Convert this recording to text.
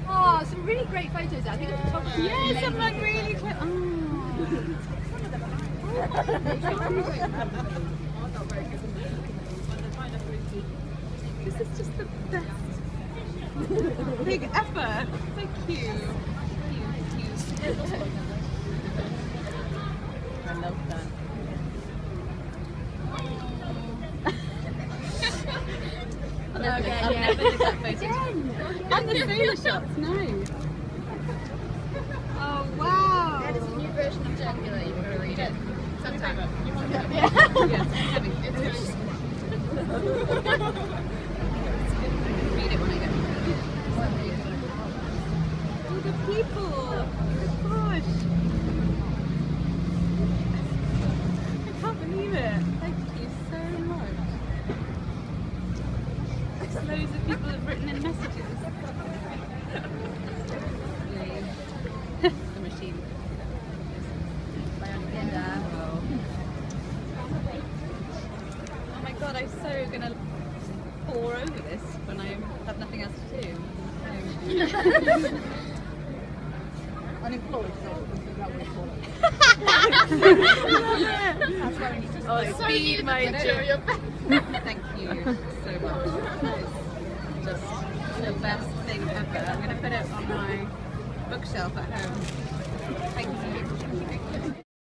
Oh, some really great photos. I think at the top. Yeah, some like really quick. This is just the best big effort. So cute. Cute. I love that. I'll never do that photo. And the sailor shots, no. Oh wow. That is a new version of Dracula. You've got to read it sometime. Yeah. Yes, heavy. It's good. Read it when I get. people. Oh my gosh. I can't believe it. Thank you so much. Loads of people have written in messages. The machine. Oh my god, I'm so gonna pore over this when I have nothing else to do. Unemployed, so is that what you call it? That's where we need to Oh, speed my journey. Thank you so much. It's just the best thing ever. I'm going to put it on my bookshelf at home.